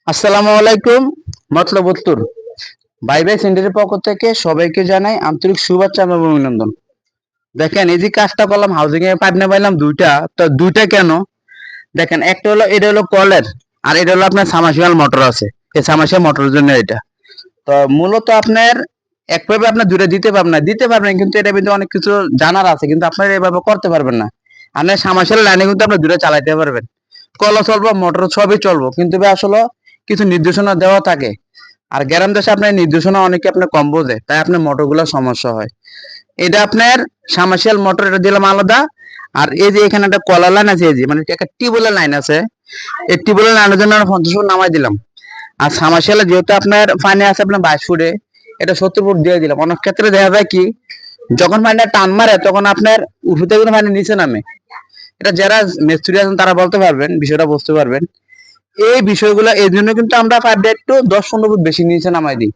আসসালামু আলাইকুম। মতলব উত্তর ভাই ভাই সেন্টারের পক্ষ থেকে সবাইকে জানাই আন্তরিক শুভেচ্ছা এবং অভিনন্দন। দেখেন এই যে কাজটা করলাম, হাউজিং এ পাইপ পাইলাম দুইটা। তো দুইটা কেন? দেখেন একটা হলো, এটা হলো কলের, আর এটা হলো আপনার সামাসিয়াল মোটর আছে। এই সামাসিয়াল মোটরের জন্য এটা। তো মূলত আপনার একভাবে আপনার দুইটা দিতে পারবেন কিন্তু এটা কিন্তু অনেক কিছু জানার আছে, কিন্তু আপনারা এভাবে করতে পারবেন না। আপনার সামাসিয়াল লাইনে কিন্তু আপনার দুইটা চালাইতে পারবেন, কলও চলবো মোটর সবই চলবো, কিন্তু ভাই আসলে কিছু নির্দেশনা দেওয়া থাকে। আর গ্রাম দেশে আপনার নির্দেশনা অনেকে আপনার কম বোঝে, তাই আপনার মোটরগুলো সমস্যা হয়। এটা আপনার সামাসিয়াল মোটর, এটা দিলাম আলাদা। আর এই যে এখানে একটা কলার লাইন আছে, এই যে মানে একটা টিউবওয়েলের লাইন আছে, এই টিউবওয়েলের লাইনের জন্য আমরা 50 ফুট নামাই দিলাম। আর সামাসিয়ালে যেহেতু আপনার পানি আছে আপনার 22 ফুটে, এটা 70 ফুট দিয়ে দিলাম। অনেক ক্ষেত্রে দেখা যায় কি, যখন পানিটা টান মারে তখন আপনার উপর থেকে পানি নিচে নামে। এটা যারা মিস্ত্রি আছেন তারা বলতে পারবেন, বিষয়টা বুঝতে পারবেন। এই বিষয়গুলো এই জন্য কিন্তু আমরা পাইপটা একটু 10-15 ফুট বেশি নিচে নামাই দিই।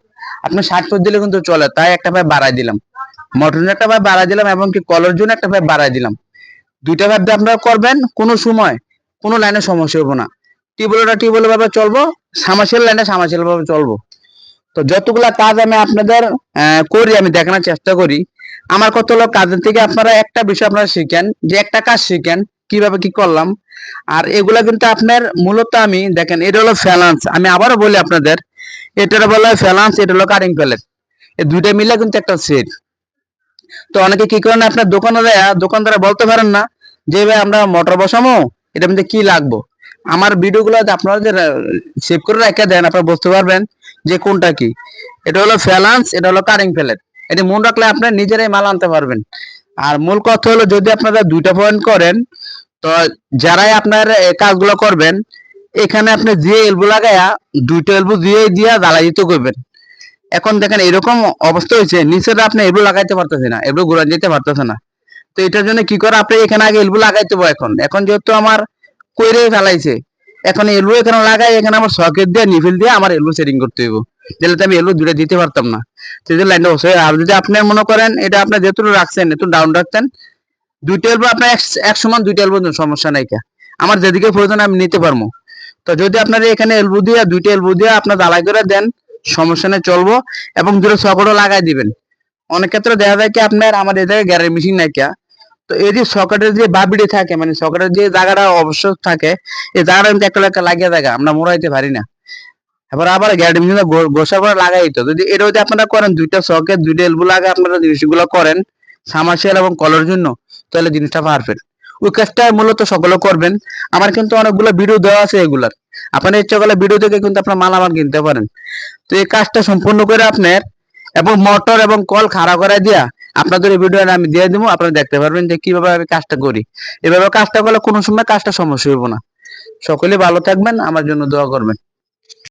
আপনি 60 ফুট দিলে কিন্তু চলে, তাই একটা পাইপ বাড়াই দিলাম। মোটরের একটা পাইপ বাড়াই দিলাম এবং কি কলের জন্য একটা পাইপ বাড়াই দিলাম। দুইটা পাইপ দিয়ে আপনারা করবেন, কোনো সময় কোনো লাইনে সমস্যা হবে না। টিউবওয়েল ভাবে চলবো, সামাসিয়াল লাইনে সামাসিয়াল ভাবে চলবো। তো যতগুলা কাজ আমি আপনাদের করি, আমি দেখানোর চেষ্টা করি। আমার কত হলো কাজের থেকে আপনারা একটা বিষয় আপনারা শিখেন, যে একটা কাজ শিখেন কিভাবে কি করলাম। আর এগুলা কিন্তু আপনার মূলত আমি দেখেন, এটা হলো ফ্যালান্স, আমি আবারও বলি আপনাদের, এটা বলা হয় ফ্যালান্স, এটা হলো কাটিং প্যালেট। এই দুইটা মিলে কিন্তু একটা সেট। তো অনেকে কি করেন, আপনার দোকানদারা বলতে পারেন না যে ভাই আমরা মোটর বসামো, এটা মধ্যে কি লাগবো। আমার ভিডিওগুলো আপনারা যে সেভ করে রেখে দেন, আপনারা বুঝতে পারবেন যে কোনটা কি। এটা হলো ফ্যালান্স, এটা হলো কাটিং প্যালেট। এটা মনে রাখলে আপনার নিজেরাই মাল আনতে পারবেন। আর মূল কথা হলো, যদি আপনারা দুইটা পয়েন্ট করেন, তো যারাই আপনার এই কাজগুলো করবেন, এখানে আপনি যে এলবো লাগায়া দুইটা এলবো দিয়ে দিয়া জ্বালাই দিতে করবেন। এখন দেখেন এরকম অবস্থা হয়েছে, নিচের আপনি এলবো লাগাইতে পারতেছে না, এলবো ঘুরা যেতে পারতেছে না। তো এটার জন্য কি করে, আপনি এখানে আগে এলবো লাগাইতে হবে। এখন এখন যেহেতু আমার কইরে ফেলাইছে, এখন এলবো এখানে লাগাই, এখানে আমার সকেট দিয়ে নিফিল দিয়ে আমার এলবো সেটিং করতে হইব। তাহলে তো আমি এলবো দুটো দিতে পারতাম না। সেই লাইনটা বসে। আর যদি আপনি মনে করেন এটা আপনি যেহেতু রাখছেন, একটু ডাউন রাখতেন, দুইটা এলবো আপনার এক সমান দুইটা এলবো সমস্যা নাই কা। আমার যেদিকে প্রয়োজন আমি নিতে পারবো। তো যদি আপনার এখানে এলবো দিয়ে দুইটা এলবো দিয়ে আপনার জ্বালাই করে দেন, সমস্যা নেই, চলবো। এবং দুটো সকটও লাগাই দিবেন। অনেক ক্ষেত্রে দেখা যায় কি, আপনার আমার এই জায়গায় গ্যারের মেশিন নাই কা। তো এই যে সকেটের যে বাবিটি থাকে, মানে সকেটের যে জায়গাটা অবশ্য থাকে, এই জায়গাটা কিন্তু একটা লাগিয়ে থাকে, আমরা মোড়াইতে পারি না। এবার আবার গ্যারেন্টি মেশিন গোসা করে লাগাই। তো যদি এটা যদি আপনারা করেন, দুইটা সকেট দুইটা এলবো লাগে আপনারা জিনিসগুলো করেন সামারসিয়াল এবং কলের জন্য, তাহলে জিনিসটা পারফেক্ট। ওই কাজটা মূলত সকলে করবেন। আমার কিন্তু অনেকগুলো ভিডিও দেওয়া আছে এগুলার, আপনার ইচ্ছা করলে ভিডিও থেকে কিন্তু আপনার মালামাল কিনতে পারেন। তো এই কাজটা সম্পূর্ণ করে আপনার, এবং মোটর এবং কল খাড়া করে দিয়া আপনাদের এই ভিডিও আমি দিয়ে দিব, আপনারা দেখতে পারবেন যে কিভাবে আমি কাজটা করি। এভাবে কাজটা করলে কোনো সময় কাজটা সমস্যা হইব না। সকলে ভালো থাকবেন, আমার জন্য দোয়া করবেন।